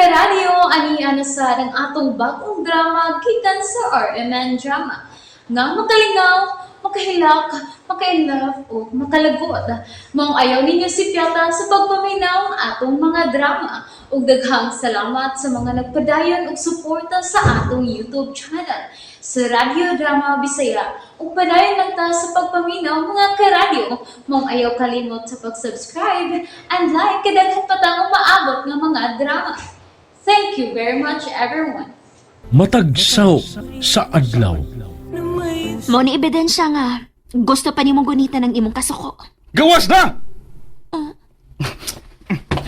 karadyo, ani sa ng atong bagong drama gikan sa RMN Drama. Nga makalingaw, makahilak, makainlove, o makalagot. Mong ayaw ninyo si Piata sa pagpaminaw ang atong mga drama. Ug daghang salamat sa mga nagpadayon ug suporta sa atong YouTube channel sa Radyo Drama Bisaya. Ug padayon lang ta sa pagpaminaw mga karadyo. Mong ayaw kalimot sa pag-subscribe and like kadaghan pa tang maabot ng mga drama. Thank you very much everyone. Matagsaw sa adlaw. Mo ni ebidensya nga gusto pa nimong gunita ng imong kasuko. Gawas na!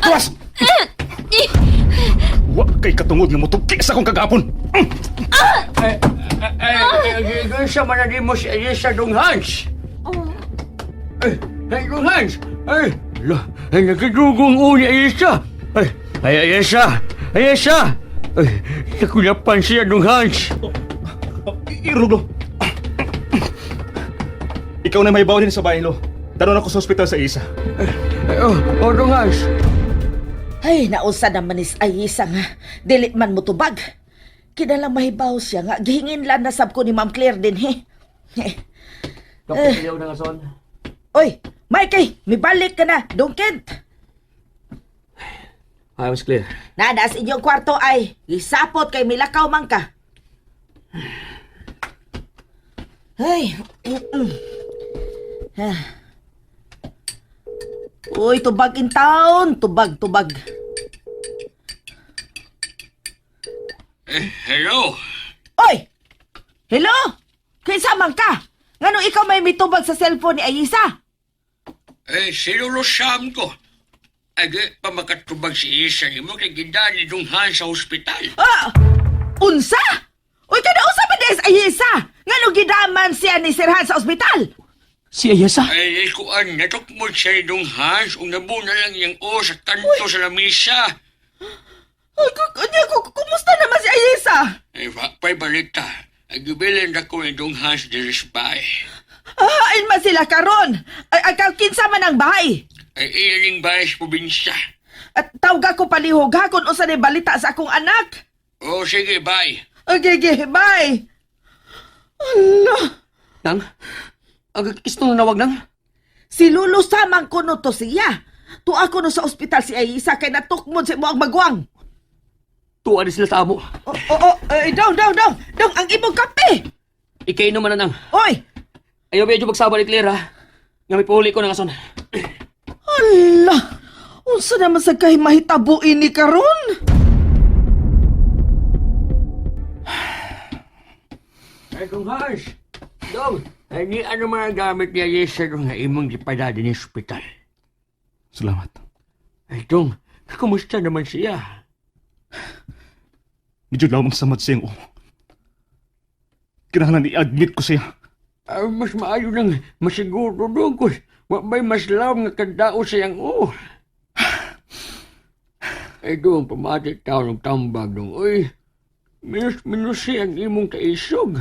Gawas! Wa kay katungod nga motuki sa akong kagapon. Gansa man na di mo si Ayesa Dong Hans. Dong Hans. Nagkadugong ni Ayesa. Ayesa. Nakulapan siya Dong Hans. Irulo. Ikaw na may bawa din sa bahay, Lo. Daron ako sa ospital sa isa. Dong Hans. Ay, nausa naman is Ayesa nga. Dili man mo tubag. Kinalang mahibaw siya nga. Gihingin lang nasab ko ni Ma'am Claire din, he. Kapiliw na nga son. Oy, Mikey, may balik ka na. Don't Kent. Hi, Miss Claire. Nada sa inyong kwarto ay isapot kay milakaw man ka. Ay. Uy, tubag in town. Tubag. Hello. Oy! Hello? Kinsa man ka? Ngano ikaw may mitubag sa cellphone ni Ayesa? Sinurusam ko. Agi pa makatubag si Isa ni mo kay gidani Dong Hans sa ospital. Unsa? Uy, kada-usa ba des Ayesa? Ngano gidaman siya ni Sir Hans sa ospital? Si Ayesa? Ay, kuan, natukmod siya ni Dong Hans kung nabuna lang yung sa kanto sa lamisa. Kumusta naman si Ayesa? Pa'y balik ta. Agibilin na ko ni Dong Hans diris bahay. Ain man sila karon. Ay, kinsa man ang bahay. Ay, iyaning bahay sa probinsya. At tawag ko palihog ha kung usa ni balita sa akong anak. O, sige, bye. Okay, bye. Allah. Nang? Gusto nang nawag nang? Si Lulu samang kuno to siya. Tuwa ko no sa ospital si Ayesa kay natukmod si mo ang magwang. Tuwa di sila sa amo. Dong, ang imong kape. Ikay naman na nang. Oy, Ayaw medyo magsaba ni Claire, ha? Nga may puli ko na nga son. Allah! Unsa naman sa kay mahitabuin ni karon? Ay, Dong Hans! Dong! Ay, ni ano mga gamit niya Ayesa Dong nga imong gipada din sa ospital? Salamat. Ay, Dong, kumusta naman siya? Medyo lamang samad siyang kinahanglan i-admit ko siya. Mas maayo nang masiguro, Dong, kung may mas lam nga kadao siyang Ay, Dong, pamatik tao ng tambag, Dong. Uy, minus siyang imong kaisog.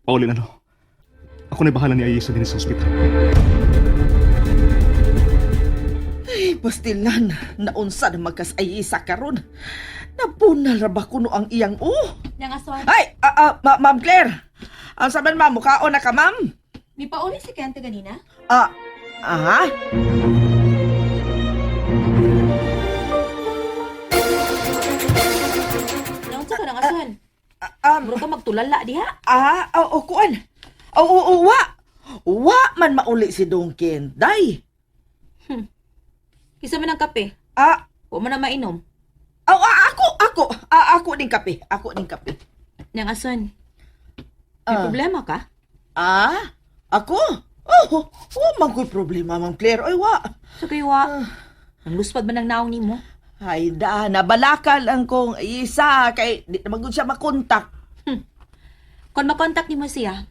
Paulin, ako na bahala ni Ayesa din sa ospital. Ay, pastilan, naunsa na magkas Ayesa karon. Napunal ra ba kuno ang iyang Yang aswan. Ay, Ma'am Claire. Ang saban ma'am, mukhaon na ka, ma'am? May pauli si Kente ganina? Aha? Naunsa ka ng aswan? Muro ka magtulala diha? Kuan. Wa man mauli si Dongkin, day. Kisa man ang kape? Wa man na mainom. Ako din kape. Yang aswan. May problema ka? Ako? Man ko'y problema, Ma'am Claire. Ay, wa. So kayo ang luspad man ang naong nimo? Ay, nabalaka lang kong isa kay di na magud siya makontak. Kung makontak nimo siya,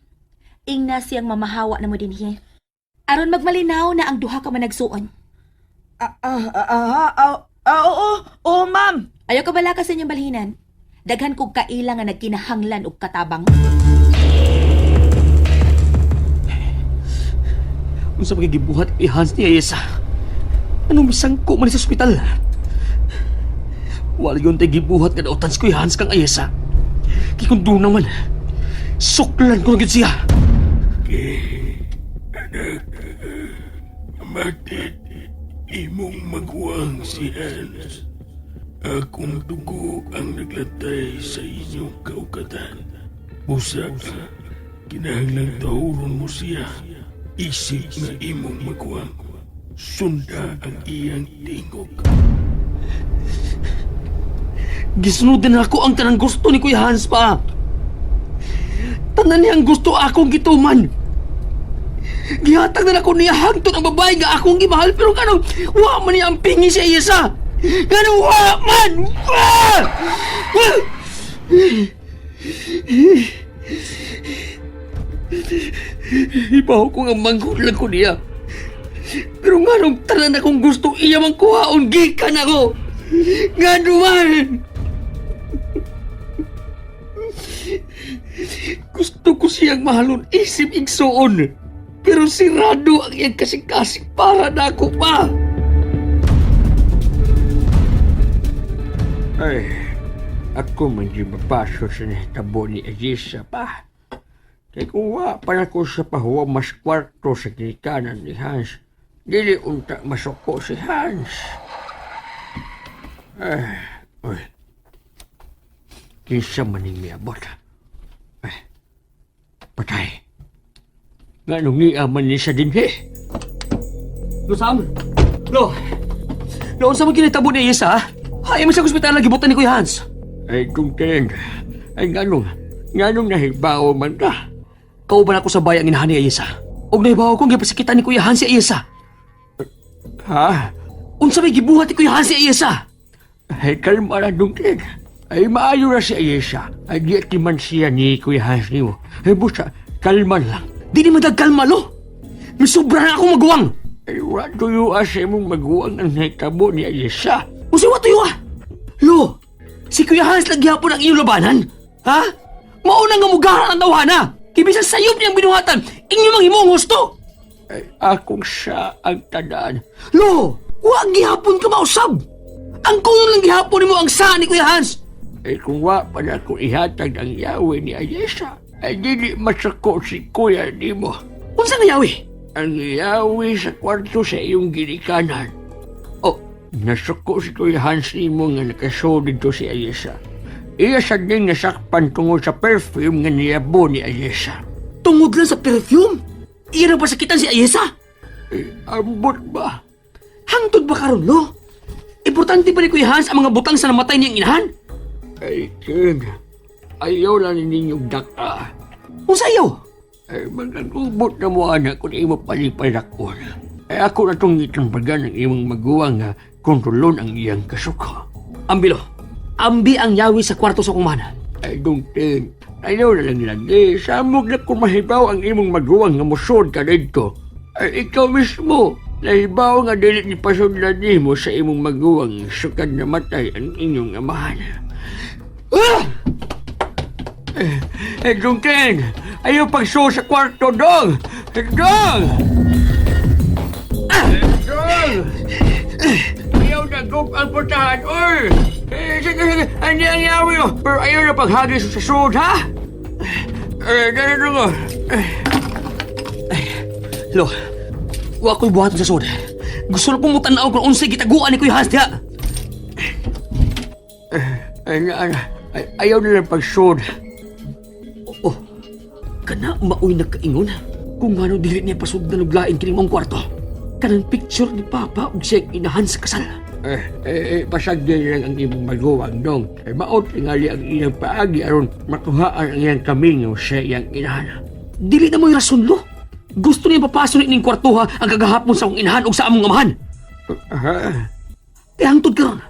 ingna siyang mamahawa na mo dinhi. Aron magmalinaw na ang duha ka man nagsuon. Oo, ma'am. Ayaw ka bala ka sa inyong balhinan. Daghan kog kaila nga nagkinahanglan og katabang. Unsa magigibuhat ni Hans ni Ayesa? Anong misangko man sa ospital? Wala yun tayo gibuhat nga daotan si Kuya Hans kang ayesa. Kikundo naman, suklan ko na yun siya. Matit, imong magwang si Hans. Akong dugo ang naglatay sa inyong kaugatan. Busa ka, kinahanglang tahuron mo siya. Isip na imong magwang. Sunda ang iyang tingog. Gisunod din ako ang tanang gusto ni Kuya Hans pa. Tanan niyang gusto akong gituman. Gihatag na ako niya hangtod ang babae nga akong gimahal pero kanong wa man niya ang pingi siya isa. Kanong wa man! Ibaw ko nga manghulag ko niya. Pero nga nung tanan akong gusto iya mang kuhaon gikan ako. Nga naman! Gusto ko siyang mahalon isip igsoon. Pero sirado ang iyang kasing-kasing para na ako pa. Ay, ako man di mabaso sa nahitabo ni Ayesa pa. Kaya kung wa pa na ko sa pahuwa mas kwarto sa kinikanan ni Hans, dili unta masuko si Hans. Ay, kinsa man yung miabot. Ay, patay. Nga nung niaman niya sa dinhi. Lo, Sam? Lo, unsa man kinitabo ni Ayesa, ha? Ay, mo sa ospital na gibutan ni Kuya Hans. Ay, tungtin. Ay, ganong nahibaw man ka. Kauban ako sa bayang inahan ni Ayesa. Og nahibaw kong gipasakitan ni Kuya Hans si Ayesa. Ha? Unsa may gibuhat ni Kuya Hans si Ayesa? Ay, kalma na, tungtin. Ay, maayo na si Ayesa. Ay, di at man siya ni Kuya Hans niyo. Ay, busa, kalma lang. Di ni madagkalma, lo. May sobra na akong maguwang. Ay, what do you ask mong maguwang ang nahitabo ni Ayesa? Kasi what do you ah? Lo, si Kuya Hans lagyapon ang iyong labanan? Ha? Maunang nga mugahan ang tawhana. Kibisan sayop niyang binuhatan, inyo mang himong husto. Ay, akong siya ang tadaan. Lo, huwag gihapon ka mausab. Ang kuno lang gihapon mo ang sa ni Kuya Hans. Ay, kung wa pa na kung ihatag ang yawe ni Ayesa, ay dili masako si Kuya ni mo. Unsa nga yawe? Ang yawe sa kwarto sa iyong ginikanan. Oh, nasako si Kuya Hans ni mo nga nakaso dito si Ayesa. Iya sa din nasakpan tungod sa perfume nga niyabo ni Ayesa. Tungod lang sa perfume? Iya na pasakitan si Ayesa? Ambot ba? Hangtod ba karon, lo? Importante ba ni Kuya Hans ang mga butang sa namatay niyang inahan? Ay, Ken. Ayaw lang ninyong daka. Kung sa'yo? Ay, magkagubot na mo, anak, kung imo palipalak ko na. Ay, ako na itong itambagan ng imong maguwang nga kontrolon ang iyang kasuko. Ambilo, ambi ang yawi sa kwarto sa kumana. Ay, dungtin. Ayaw na lang lagi. Samog na kung mahibaw ang imong maguwang nga musod ka dito. Ay, ikaw mismo. Nahibaw nga dilit ni pasudlan mo sa imong maguwang sukad na matay ang inyong amahan. Ah! Dungtin! Ayaw pagso sa kwarto, Dong! Dong! Dong! Ayaw na gop ang putahan, oy! Sige, hindi ang yawi, oh. Pero ayaw na paghagis sa sud, ha? Ganito ko. Lo, wa ko'y buhaton sa sud. Gusto na pong mutanaw kung unsay gitaguan ni Kuya Hans, diha. Ayaw na lang pagsud. Oh, kana maoy nagkaingon. Kung ano dili niya pasud na naglain kini mong kwarto. Kanang picture ni Papa ug siya inahan sa kasal. Pasagyan lang ang imong maguwang, Dong. Maot tingali ang iyang paagi aron matuhaan ang iyang kaminyo sa iyang inahan. Dili na mo'y rason, lo. Gusto niya papaso ning kwarto, ha, ang kagahapon sa akong inahan o sa among amahan. Kaya hangtod ka ron.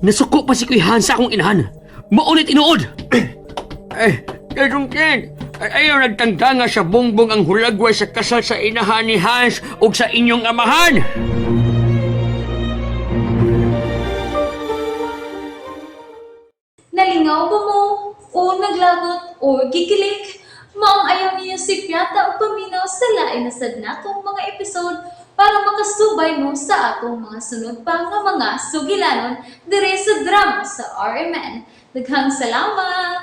Nasuko pa si Kuya Hans sa akong inahan. Maunit inuod. Dungtin, ayaw nagtangtanga sa bongbong ang hulagway sa kasal sa inahan ni Hans o sa inyong amahan. Nalingaw ba mo? O naglagot? O gikilik? Maong ayaw niya si Piata o paminaw sa lain na sad natong mga episode para makasubay mo sa atong mga sunod pa nga mga sugilanon dire sa drama sa RMN. Daghang salamat!